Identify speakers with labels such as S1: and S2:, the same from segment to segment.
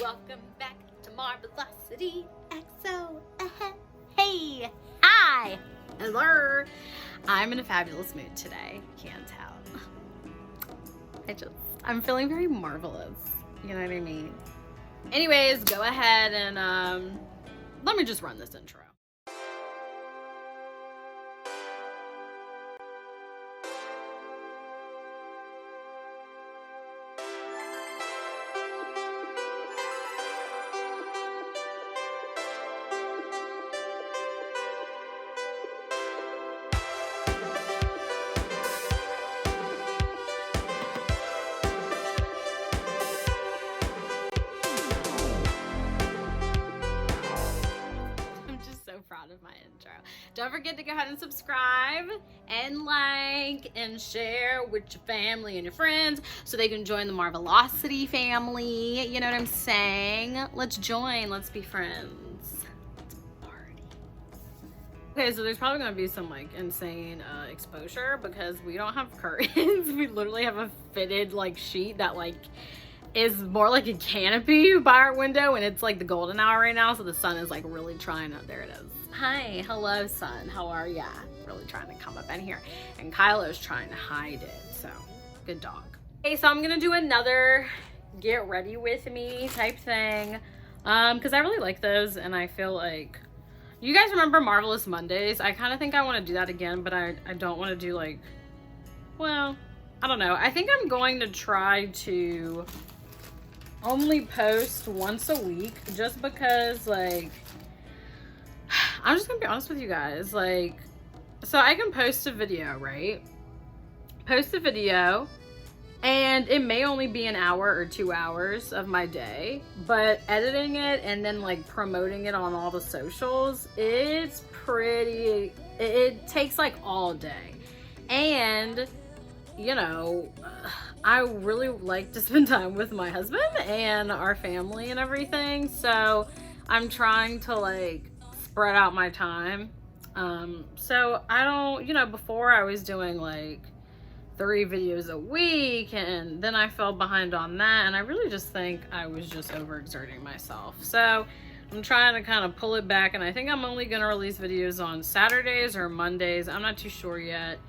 S1: Welcome back to Marvelosity XO. Hey, hi, hello. I'm in a fabulous mood today. Can't tell. I'm feeling very marvelous. You know what I mean? Anyways, go ahead and let me just run this intro. Proud of my intro. Don't forget to go ahead and subscribe and like and share with your family and your friends so they can join the Marvelosity family. You know what I'm saying? Let's join. Let's be friends. Let's party. Okay, so there's probably going to be some like insane exposure because we don't have curtains. We literally have a fitted like sheet that like is more like a canopy by our window, and it's like the golden hour right now, so the sun is like really trying to, there it is. Hi, hello sun, how are ya? Really trying to come up in here, and Kylo's trying to hide it, so good dog. Okay, so I'm gonna do another get ready with me type thing, because I really like those, and I feel like, you guys remember Marvelous Mondays? I kind of think I want to do that again, but I don't want to do like, well, I don't know. I think I'm going to try to only post once a week just because like I'm just gonna be honest with you guys, like, so I can post a video, right? Post a video and it may only be an hour or 2 hours of my day, but editing it and then like promoting it on all the socials, it's pretty, it takes like all day. And you know, I really like to spend time with my husband and our family and everything. So I'm trying to like spread out my time. So I don't, you know, before I was doing like 3 videos a week and then I fell behind on that. And I really just think I was just overexerting myself. So I'm trying to kind of pull it back. And I think I'm only going to release videos on Saturdays or Mondays. I'm not too sure yet.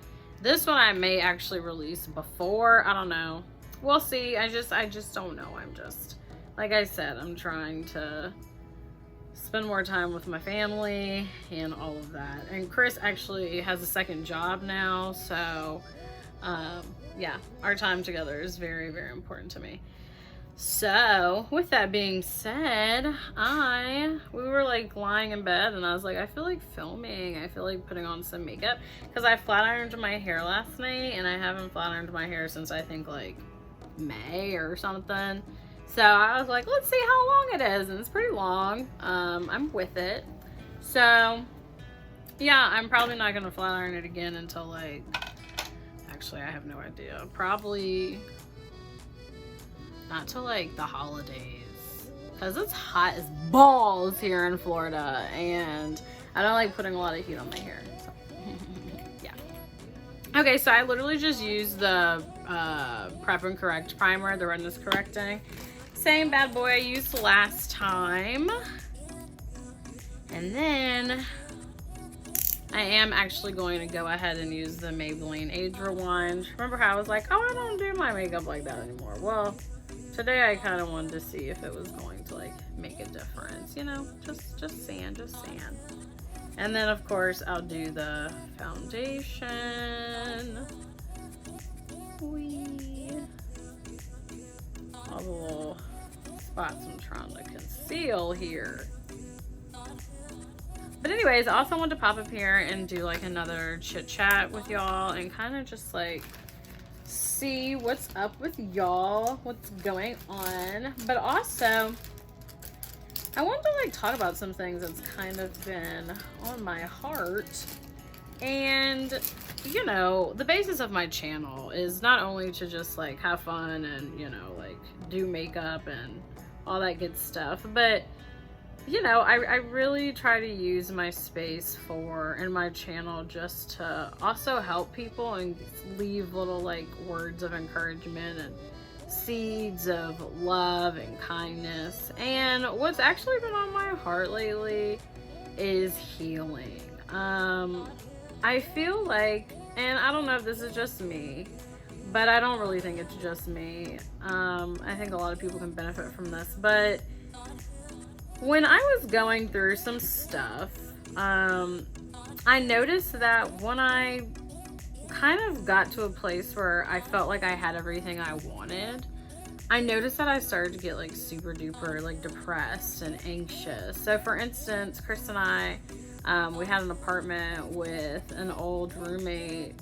S1: This one I may actually release before. I don't know. We'll see. I just don't know. I'm just, like I said, I'm trying to spend more time with my family and all of that. And Chris actually has a second job now. So, yeah, our time together is very, very important to me. So with that being said, we were like lying in bed and I was like, I feel like filming. I feel like putting on some makeup because I flat ironed my hair last night and I haven't flat ironed my hair since I think like May or something. So I was like, let's see how long it is, and it's pretty long. I'm with it. So yeah, I'm probably not gonna flat iron it again until like, actually I have no idea, probably not till like the holidays because it's hot as balls here in Florida and I don't like putting a lot of heat on my hair, so yeah. Okay, so I literally just used the Prep and Correct primer, the redness correcting, same bad boy I used last time. And then I am actually going to go ahead and use the Maybelline Age Rewind. Remember how I was like, oh, I don't do my makeup like that anymore? Well, today I kind of wanted to see if it was going to like make a difference, you know, just saying. And then of course I'll do the foundation. All the little spots I'm trying to conceal here. But anyways, I also wanted to pop up here and do like another chit chat with y'all and kind of just like see what's up with y'all, what's going on. But also I wanted to like talk about some things that's kind of been on my heart. And you know, the basis of my channel is not only to just like have fun and, you know, like do makeup and all that good stuff, but you know, I really try to use my space and my channel just to also help people and leave little like words of encouragement and seeds of love and kindness. And what's actually been on my heart lately is healing. I feel like, and I don't know if this is just me, but I don't really think it's just me. I think a lot of people can benefit from this, but when I was going through some stuff, I noticed that when I kind of got to a place where I felt like I had everything I wanted, I noticed that I started to get like super duper like depressed and anxious. So for instance, Chris and I, we had an apartment with an old roommate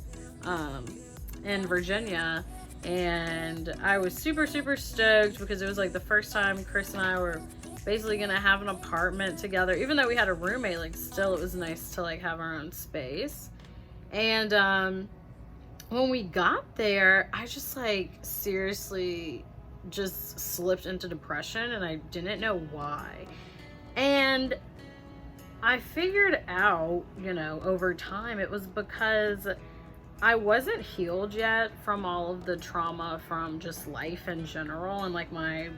S1: in Virginia, and I was super stoked because it was like the first time Chris and I were basically gonna have an apartment together. Even though we had a roommate, like still it was nice to like have our own space. And when we got there, I just like seriously just slipped into depression, and I didn't know why. And I figured out, you know, over time it was because I wasn't healed yet from all of the trauma from just life in general, and like my,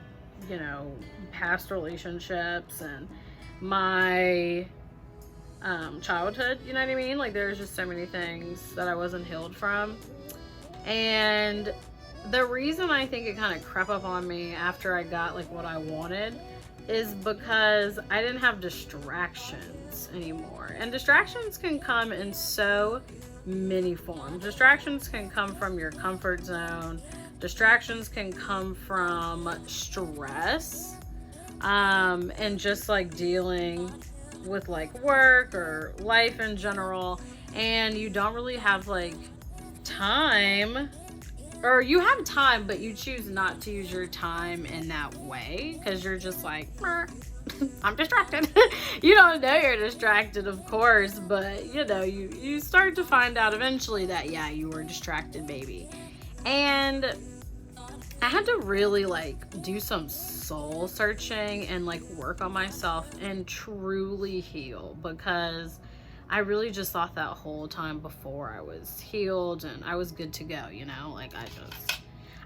S1: you know, past relationships and my childhood, you know what I mean? Like there's just so many things that I wasn't healed from. And the reason I think it kind of crept up on me after I got like what I wanted is because I didn't have distractions anymore. And distractions can come in so many forms. Distractions can come from your comfort zone. Distractions can come from stress, and just like dealing with like work or life in general, and you don't really have like time, or you have time but you choose not to use your time in that way because you're just like, I'm distracted. You don't know you're distracted, of course, but you know, you start to find out eventually that yeah, you were distracted, baby. And I had to really like do some soul searching and like work on myself and truly heal, because I really just thought that whole time before I was healed and I was good to go, you know, like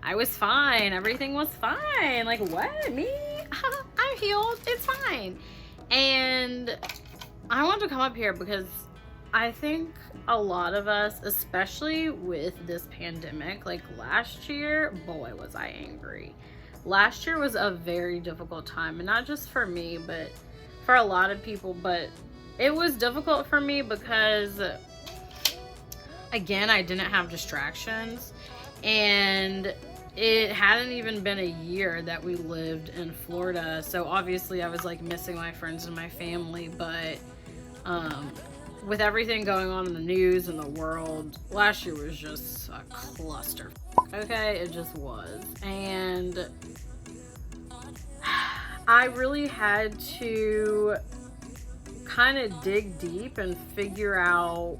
S1: I was fine. Everything was fine. Like, what? Me? I'm healed. It's fine. And I wanted to come up here because I think a lot of us, especially with this pandemic, like last year, boy, was I angry. Last year was a very difficult time, and not just for me, but for a lot of people. But it was difficult for me because, again, I didn't have distractions, and it hadn't even been a year that we lived in Florida. So obviously I was like missing my friends and my family, but with everything going on in the news and the world, last year was just a cluster. Okay, it just was. And I really had to kind of dig deep and figure out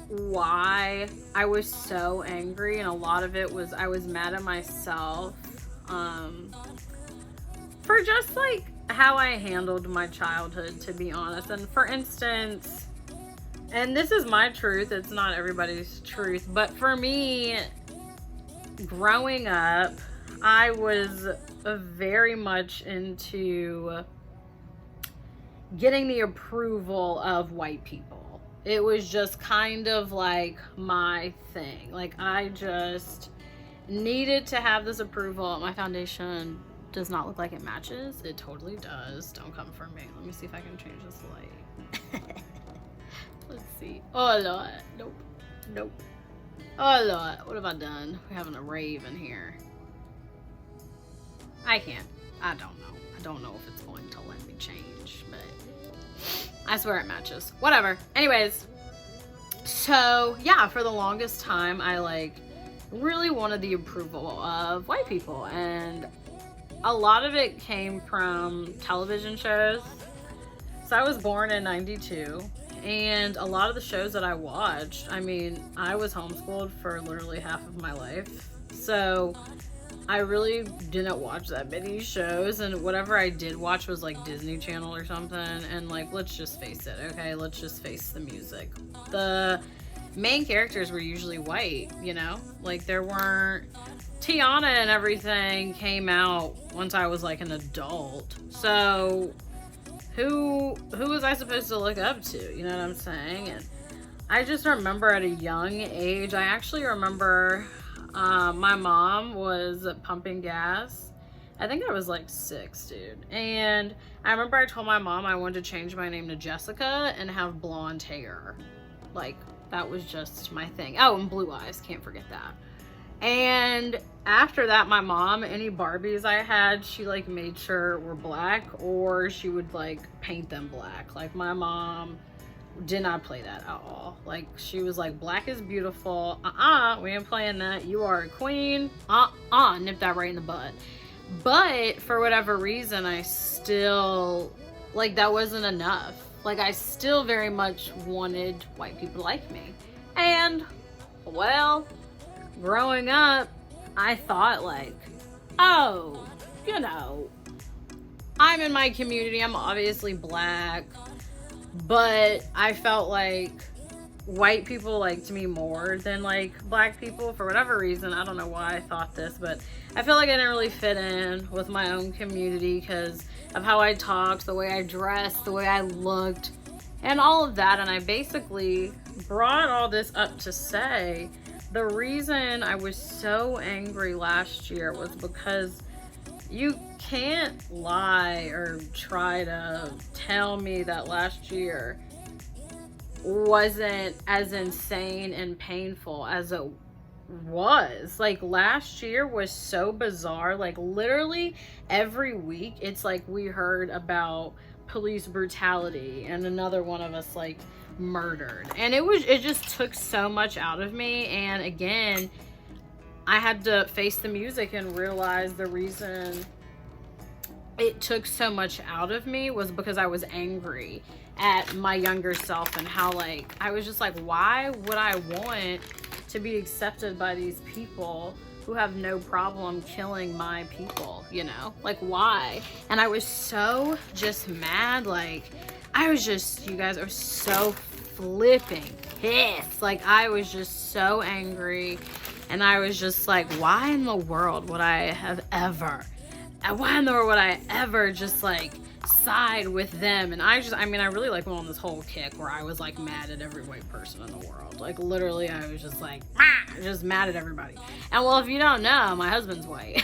S1: why I was so angry. And a lot of it was I was mad at myself for just like how I handled my childhood, to be honest. And for instance, and this is my truth, it's not everybody's truth, but for me, growing up, I was very much into getting the approval of white people. It was just kind of like my thing. Like I just needed to have this approval. My foundation does not look like it matches. It totally does. Don't come for me. Let me see if I can change this light. Let's see. Oh Lord. Nope. Nope. Oh Lord. What have I done? We're having a rave in here. I can't. I don't know. I don't know if it's going to let me change, but I swear it matches. Whatever. Anyways. So yeah, for the longest time, I like really wanted the approval of white people, and a lot of it came from television shows. So I was born in '92, and a lot of the shows that I watched, I mean, I was homeschooled for literally half of my life, so I really didn't watch that many shows, and whatever I did watch was like Disney Channel or something. And like, let's just face it, okay? Let's just face the music. The main characters were usually white, you know? Like, there weren't... Tiana and everything came out once I was, like, an adult. So, who was I supposed to look up to? You know what I'm saying? And I just remember at a young age, I actually remember my mom was pumping gas. I think I was like 6, dude. And I remember I told my mom I wanted to change my name to Jessica and have blonde hair. Like, that was just my thing. Oh, and blue eyes, can't forget that. And after that, my mom, any Barbies I had, she like made sure were black, or she would like paint them black. Like, my mom did not play that at all. Like, she was like, black is beautiful. We ain't playing that. You are a queen. Nip that right in the bud. But for whatever reason, I still, like, that wasn't enough. Like, I still very much wanted white people to like me. And, well, growing up, I thought, like, oh, you know, I'm in my community, I'm obviously black, but I felt like white people liked me more than, like, black people for whatever reason. I don't know why I thought this, but I feel like I didn't really fit in with my own community because of how I talked, the way I dressed, the way I looked, and all of that. And I basically brought all this up to say the reason I was so angry last year was because you can't lie or try to tell me that last year wasn't as insane and painful as it was. Like, last year was so bizarre. Like, literally every week it's like we heard about police brutality and another one of us like murdered, and it just took so much out of me. And again, I had to face the music and realize the reason it took so much out of me was because I was angry at my younger self and how, like, I was just like, why would I want to be accepted by these people who have no problem killing my people, you know? Like, why? And I was so just mad. Like, I was just, you guys, are so flipping pissed. Like, I was just so angry, and I was just like, why in the world would I just like side with them? And I really like went on this whole kick where I was like mad at every white person in the world. Like, literally, I was just like, just mad at everybody. And well, if you don't know, my husband's white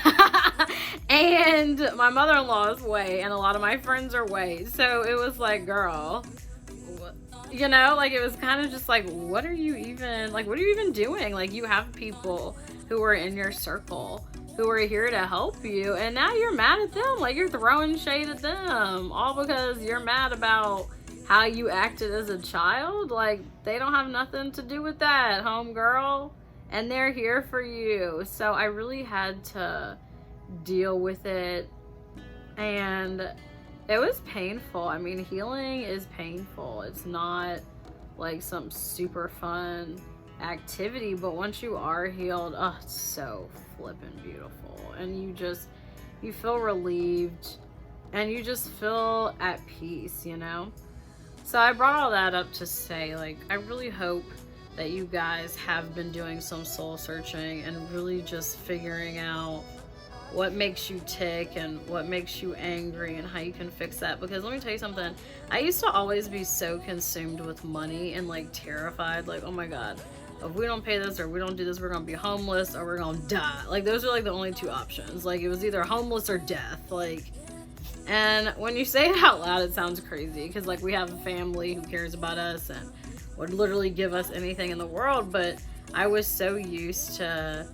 S1: and my mother-in-law is white, and a lot of my friends are white. So it was like, girl, you know, like, it was kind of just like, what are you even doing? Like, you have people who are in your circle who are here to help you, and now you're mad at them. Like, you're throwing shade at them all because you're mad about how you acted as a child. Like, they don't have nothing to do with that, homegirl, and they're here for you. So I really had to deal with it, and it was painful. I mean, healing is painful. It's not like some super fun activity, but once you are healed, oh, it's so flippin' beautiful. And you feel relieved, and you just feel at peace, you know? So I brought all that up to say, like, I really hope that you guys have been doing some soul searching and really just figuring out what makes you tick and what makes you angry and how you can fix that. Because let me tell you something, I used to always be so consumed with money and like terrified, like, oh my god, if we don't pay this or we don't do this, we're gonna be homeless or we're gonna die. Like, those are like the only two options. Like, it was either homeless or death. Like, and when you say it out loud, it sounds crazy because like we have a family who cares about us and would literally give us anything in the world. But I was so used to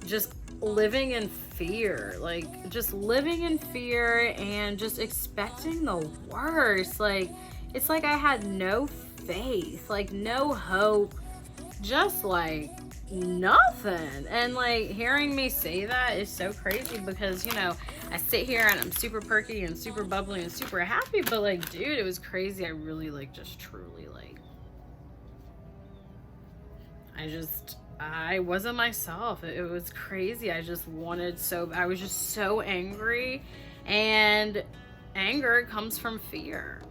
S1: just living in fear, like just living in fear and just expecting the worst. Like, it's like I had no faith, like no hope, just like nothing. And like, hearing me say that is so crazy because, you know, I sit here and I'm super perky and super bubbly and super happy, but like, dude, it was crazy. I really like just truly like, I wasn't myself. It was crazy. I was just so angry, and anger comes from fear.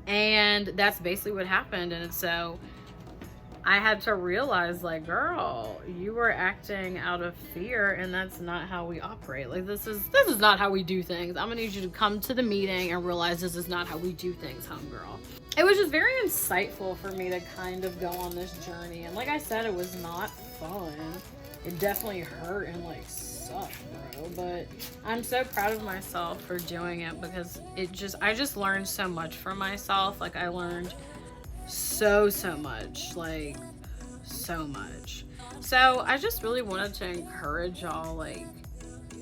S1: And that's basically what happened. And so I had to realize, like, girl, you were acting out of fear, and that's not how we operate. Like, this is not how we do things. I'm gonna need you to come to the meeting and realize this is not how we do things, homegirl. It was just very insightful for me to kind of go on this journey, and like I said, it was not fun. It definitely hurt and like sucked, bro, but I'm so proud of myself for doing it, because I just learned so much from myself. Like, I learned so much, like so much. So I just really wanted to encourage y'all, like,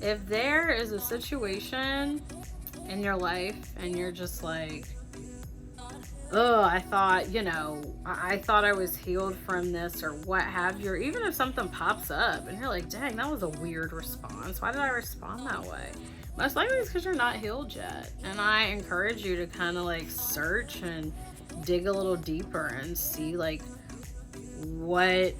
S1: if there is a situation in your life and you're just like, oh, I thought, you know, I thought I was healed from this, or what have you, or even if something pops up and you're like, dang, that was a weird response, why did I respond that way? Most likely it's because you're not healed yet. And I encourage you to kind of like search and dig a little deeper and see like what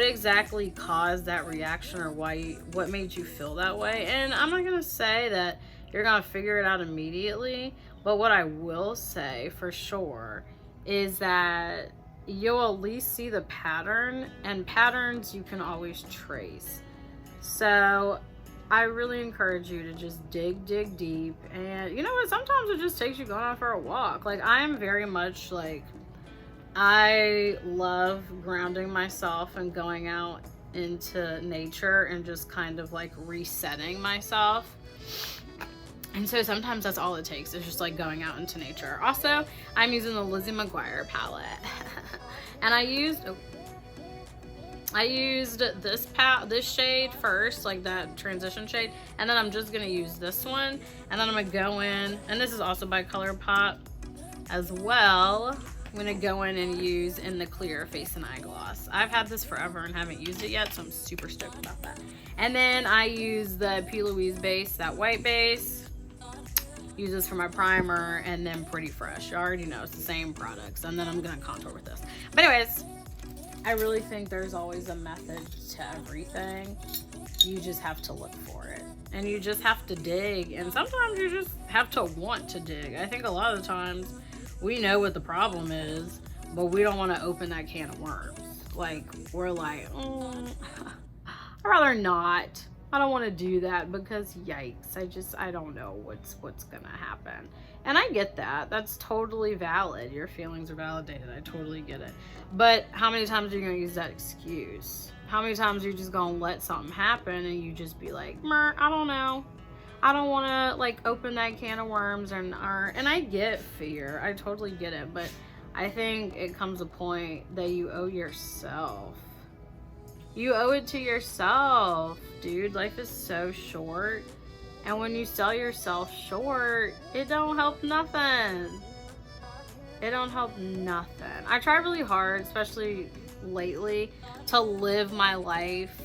S1: exactly caused that reaction, or what made you feel that way. And I'm not gonna say that you're gonna figure it out immediately, but what I will say for sure is that you'll at least see the pattern, and patterns you can always trace. So I really encourage you to just dig deep. And you know what, sometimes it just takes you going out for a walk. Like, I am very much like, I love grounding myself and going out into nature and just kind of like resetting myself. And so sometimes that's all it takes, is just like going out into nature. Also, I'm using the Lizzie McGuire palette. And I used this shade first, like that transition shade, and then I'm just gonna use this one, and then I'm gonna go in, and this is also by ColourPop as well. I'm gonna go in and use in the clear face and eye gloss. I've had this forever and haven't used it yet, so I'm super stoked about that. And then I use the P. Louise base, that white base. Use this for my primer, and then Pretty Fresh. You already know it's the same products. And then I'm gonna contour with this. But anyways, I really think there's always a method to everything. You just have to look for it, and you just have to dig, and sometimes you just have to want to dig. I think a lot of the times we know what the problem is, but we don't want to open that can of worms. Like, we're like, I'd rather not. I don't want to do that, because yikes, I don't know what's gonna happen. And I get that. That's totally valid. Your feelings are validated. I totally get it. But how many times are you gonna use that excuse? How many times are you just gonna let something happen and you just be like, I don't know. I don't want to like open that can of worms, and I get fear. I totally get it, but I think it comes a point that you owe yourself. You owe it to yourself, dude. Life is so short, and when you sell yourself short, it don't help nothing. It don't help nothing. I try really hard, especially lately, to live my life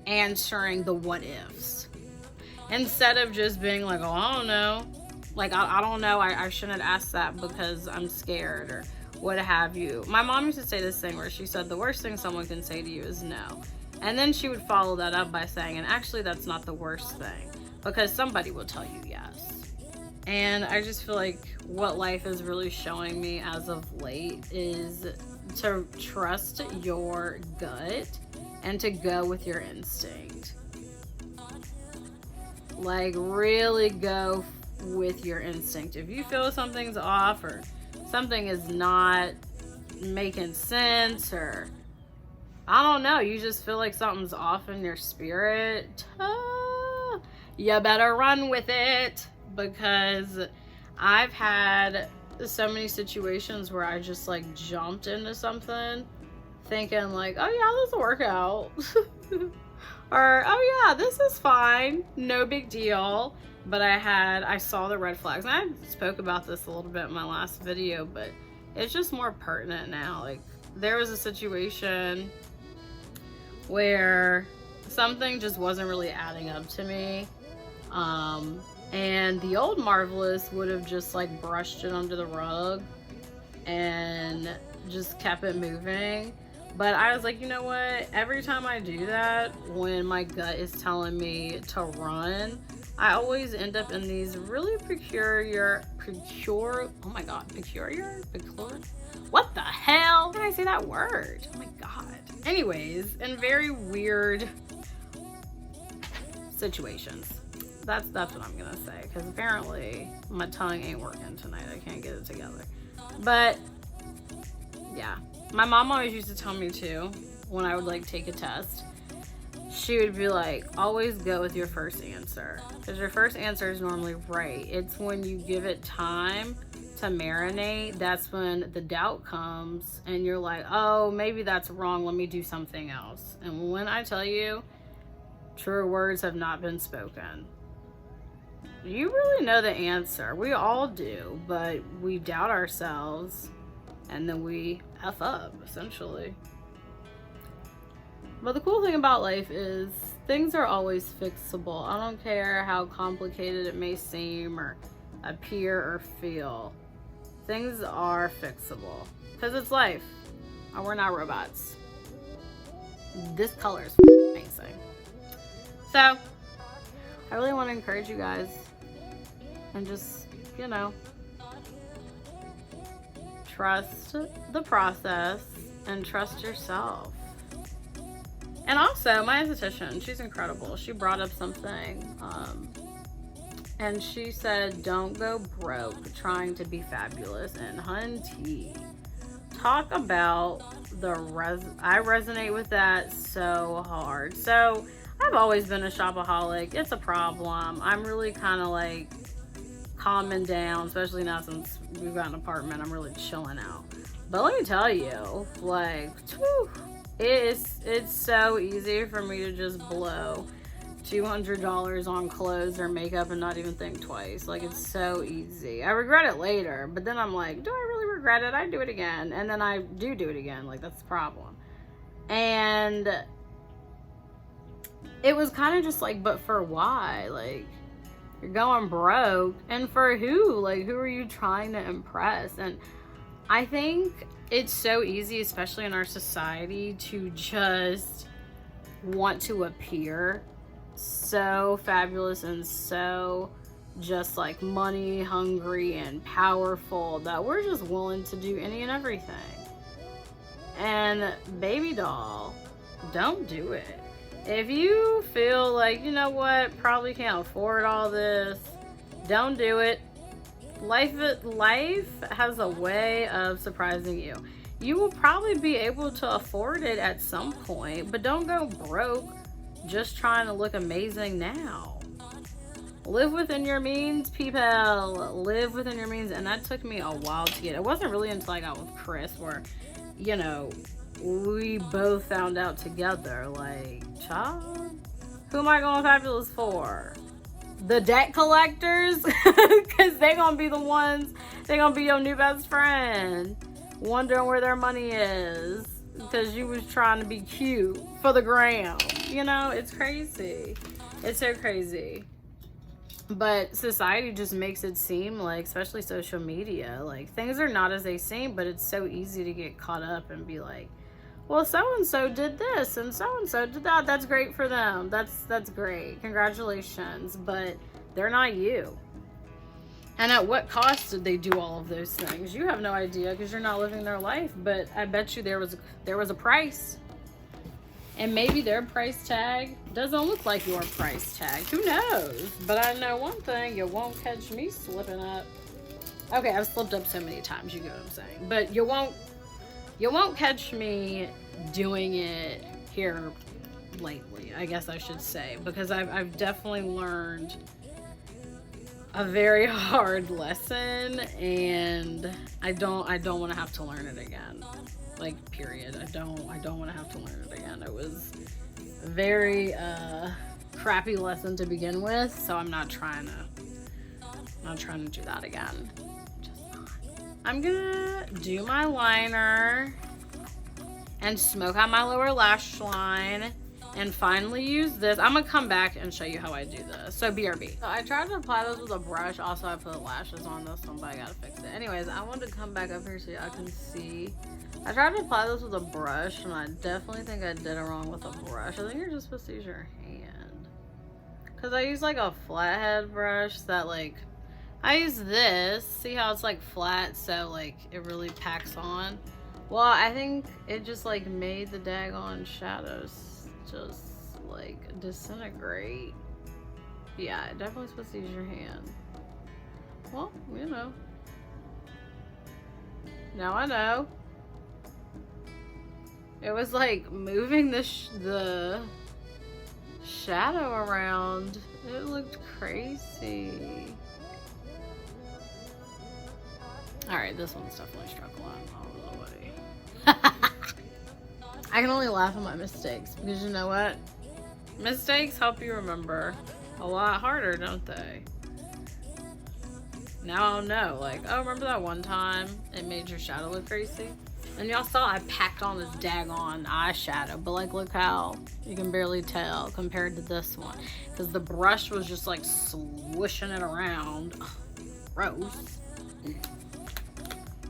S1: answering the what ifs, instead of just being like, oh, I don't know. Like, I don't know. I shouldn't ask that because I'm scared, or what have you. My mom used to say this thing where she said the worst thing someone can say to you is no. And then she would follow that up by saying, and actually that's not the worst thing, because somebody will tell you yes. And I just feel like what life is really showing me as of late is to trust your gut and to go with your instinct. Like, really go with your instinct. If you feel something's off, or something is not making sense, or I don't know, you just feel like something's off in your spirit, you better run with it. Because I've had so many situations where I just like jumped into something thinking like, oh yeah, this will work out. Or, oh yeah, this is fine, no big deal. But I saw the red flags. And I spoke about this a little bit in my last video, but it's just more pertinent now. Like, there was a situation where something just wasn't really adding up to me. And the old Marvelous would have just like brushed it under the rug and just kept it moving. But I was like, you know what? Every time I do that, when my gut is telling me to run, I always end up in these really peculiar, oh my God, peculiar? What the hell? How did I say that word? Oh my God. Anyways, in very weird situations. That's what I'm gonna say, because apparently my tongue ain't working tonight. I can't get it together. But yeah, my mom always used to tell me too, when I would like take a test, she would be like, always go with your first answer, because your first answer is normally right. It's when you give it time to marinate, that's when the doubt comes and you're like, oh, maybe that's wrong, let me do something else. And when I tell you, truer words have not been spoken. You really know the answer. We all do, but we doubt ourselves and then we F up, essentially. But the cool thing about life is things are always fixable. I don't care how complicated it may seem or appear or feel. Things are fixable because it's life and we're not robots. This color is amazing. So I really want to encourage you guys and just, you know, trust the process and trust yourself. And also, my esthetician, she's incredible. She brought up something, and she said, don't go broke trying to be fabulous. And hunty, talk about I resonate with that so hard. So I've always been a shopaholic. It's a problem. I'm really kind of like calming down, especially now since we've got an apartment. I'm really chilling out. But let me tell you, like, whew, it's so easy for me to just blow $200 on clothes or makeup and not even think twice. Like, it's so easy. I regret it later, but then I'm like, do I really regret it? I do it again, and then I do it again. Like, that's the problem. And it was kind of just like, but for why? Like, you're going broke, and for who? Like, who are you trying to impress? And I think it's so easy, especially in our society, to just want to appear so fabulous and so just like money hungry and powerful that we're just willing to do any and everything. And baby doll, don't do it. If you feel like, you know what, probably can't afford all this, don't do it. Life has a way of surprising you. You will probably be able to afford it at some point, but don't go broke just trying to look amazing now. Live within your means, people. Live within your means. And that took me a while to get. It wasn't really until I got with Chris where, you know, we both found out together, like, child, who am I going fabulous for? The debt collectors? Because they're going to be the ones, they're going to be your new best friend, wondering where their money is because you was trying to be cute for the gram. You know, it's crazy. It's so crazy. But society just makes it seem like, especially social media, like things are not as they seem, but it's so easy to get caught up and be like, well, so-and-so did this and so-and-so did that. That's great for them. That's great. Congratulations. But they're not you. And at what cost did they do all of those things? You have no idea because you're not living their life. But I bet you there was a price. And maybe their price tag doesn't look like your price tag. Who knows? But I know one thing, you won't catch me slipping up. Okay, I've slipped up so many times, you get what I'm saying. But you won't catch me doing it here lately, I guess I should say. Because I've definitely learned a very hard lesson, and I don't want to have to learn it again. Like, period. I don't want to have to learn it again. It was a very crappy lesson to begin with, so I'm not trying to do that again. Just not. I'm gonna do my liner and smoke out my lower lash line and finally use this. I'm gonna come back and show you how I do this. So BRB. So I tried to apply this with a brush. Also, I put lashes on this one, but I gotta fix it. Anyways, I wanted to come back up here so y'all can see. I tried to apply this with a brush, and I definitely think I did it wrong with a brush. I think you're just supposed to use your hand. Because I use like a flathead brush that like, I use this. See how it's like flat, so like it really packs on. Well, I think it just like made the daggone shadows just like disintegrate. Yeah, definitely supposed to use your hand. Well, you know. Now I know. It was like moving the shadow around. It looked crazy. Alright, this one's definitely struck a lot all the way. I can only laugh at my mistakes because you know what? Mistakes help you remember a lot harder, don't they? Now I'll know, like, oh, remember that one time it made your shadow look crazy? And y'all saw I packed on this daggone eyeshadow, but like, look how you can barely tell compared to this one. Because the brush was just like swishing it around. Ugh, gross.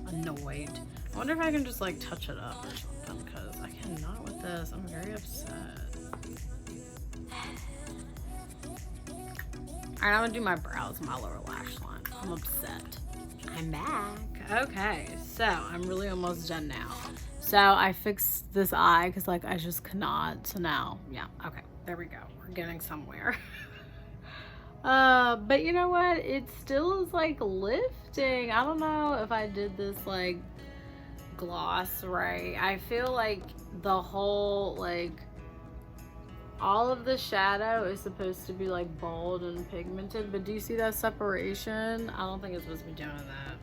S1: Annoyed. I wonder if I can just like touch it up or something, because I cannot with this. I'm very upset. Alright, I'm gonna do my brows, my lower lash line. I'm upset. I'm back. Okay, so I'm really almost done now. So I fixed this eye because like I just cannot. So now, yeah, okay, there we go. We're getting somewhere. But you know what? It still is like lifting. I don't know if I did this like gloss right. I feel like the whole like all of the shadow is supposed to be like bold and pigmented, but do you see that separation? I don't think it's supposed to be doing that.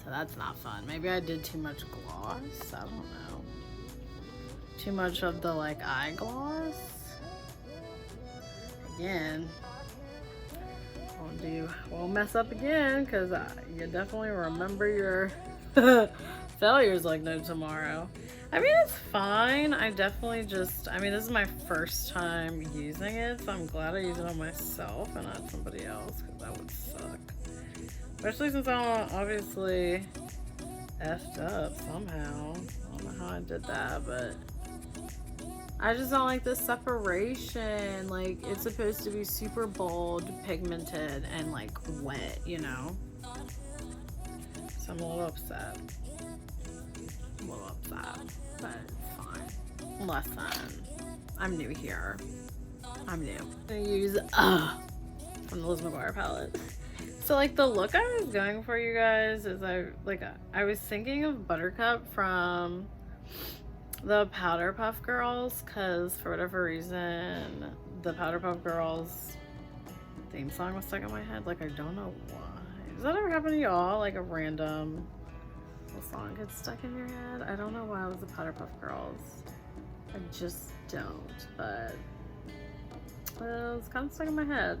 S1: So that's not fun. Maybe I did too much gloss. I don't know. Too much of the like eye gloss. Again, won't mess up again, because you definitely remember your failures like no tomorrow. I mean, it's fine. I definitely just, I mean, this is my first time using it, so I'm glad I use it on myself and not somebody else, because that would suck. Especially since I'm obviously effed up somehow. I don't know how I did that, but I just don't like the separation. Like, it's supposed to be super bold, pigmented, and like wet, you know? So I'm a little upset. But it's fine. Listen, I'm new here. I'm new. I'm gonna use from the Liz McGuire palette. So like the look I was going for, you guys, is I was thinking of Buttercup from the Powerpuff Girls, because for whatever reason the Powerpuff Girls theme song was stuck in my head. Like, I don't know why. Does that ever happen to y'all? Like a random song gets stuck in your head? I don't know why it was the Powerpuff Girls. I just don't, but it's kind of stuck in my head.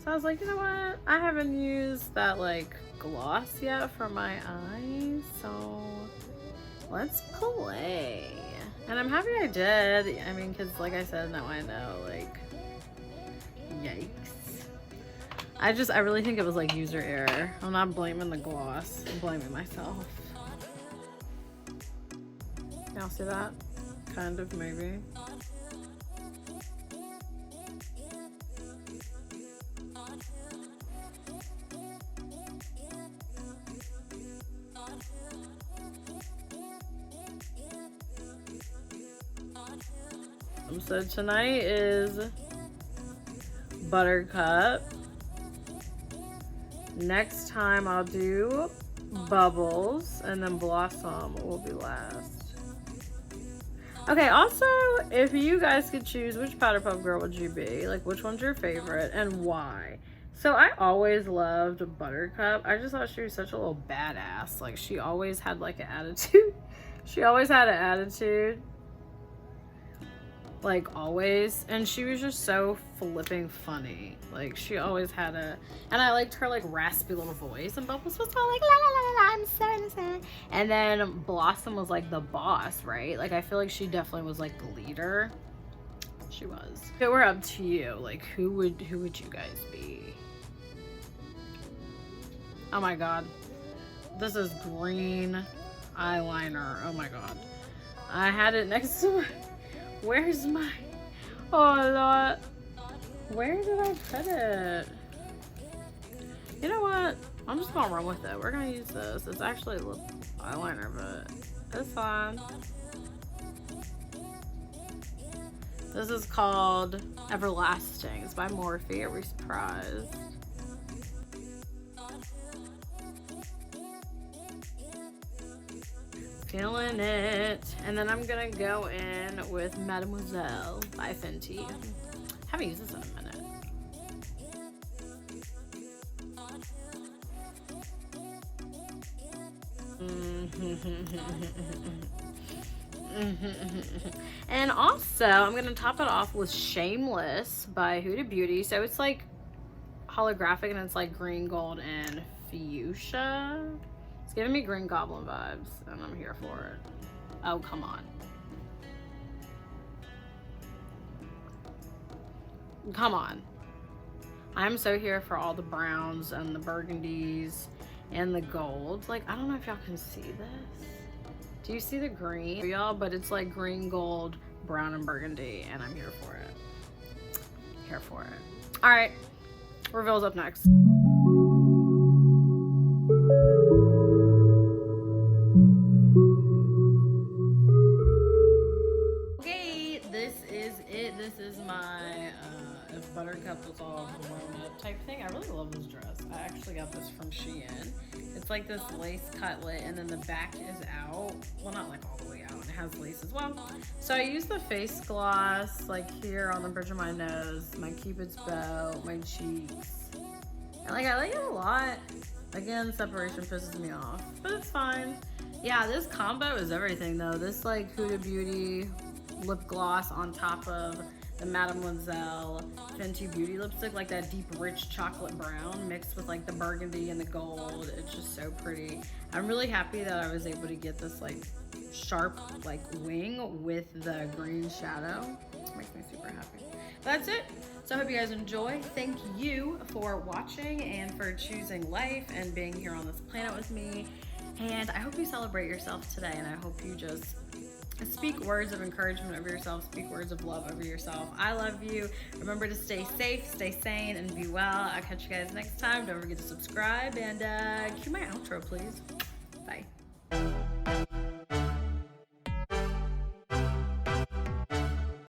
S1: So I was like, you know what? I haven't used that like gloss yet for my eyes, so let's play. And I'm happy I did. I mean, because like I said, now I know, like, yikes. I really think it was like user error. I'm not blaming the gloss, I'm blaming myself. Y'all see that? Kind of, maybe. So tonight is Buttercup. Next time I'll do Bubbles, and then Blossom will be last. Okay, also, if you guys could choose, which Powerpuff Girl would you be? Like, which one's your favorite and why? So I always loved Buttercup. I just thought she was such a little badass. Like, she always had like an attitude. She always had an attitude. like always, and she was just so flipping funny. Like she always had a, and I liked her like raspy little voice, and Bubbles was all like la la la la la, I'm so innocent. And then Blossom was like the boss, right? Like I feel like she definitely was like the leader. She was. So we're up to you. Like who would you guys be? Oh my god, this is green eyeliner. Oh my god, I had it next to my, where's my, oh Lord, where did I put it? You know what, I'm just gonna run with it. We're gonna use this. It's actually a lip eyeliner, but it's fine. This is called Everlasting. It's by Morphe. Are we surprised? Feeling it. And then I'm gonna go in with Mademoiselle by Fenty. Haven't used this in a minute. And also I'm gonna top it off with Shameless by Huda Beauty. So it's like holographic and it's like green, gold, and fuchsia. It's giving me Green Goblin vibes, and I'm here for it. Oh, come on. Come on. I'm so here for all the browns and the burgundies and the golds. Like, I don't know if y'all can see this. Do you see the green? Y'all, but it's like green, gold, brown, and burgundy, and I'm here for it. Here for it. All right, reveal's up next. This is my if Buttercup was all BREONNA type thing. I really love this dress. I actually got this from Shein. It's like this lace cutlet, and then the back is out. Well, not like all the way out. It has lace as well. So I use the face gloss like here on the bridge of my nose, my Cupid's bow, my cheeks, and like I like it a lot. Again, separation pisses me off, but it's fine. Yeah, this combo is everything though. This like Huda Beauty lip gloss on top of the Mademoiselle Fenty Beauty lipstick, like that deep rich chocolate brown mixed with like the burgundy and the gold. It's just so pretty. I'm really happy that I was able to get this like sharp like wing with the green shadow. It makes me super happy. That's it. So I hope you guys enjoy. Thank you for watching and for choosing life and being here on this planet with me. And I hope you celebrate yourself today, and I hope you just speak words of encouragement over yourself, speak words of love over yourself. I love you. Remember to stay safe, stay sane, and be well. I'll catch you guys next time. Don't forget to subscribe, and cue my outro, please. Bye.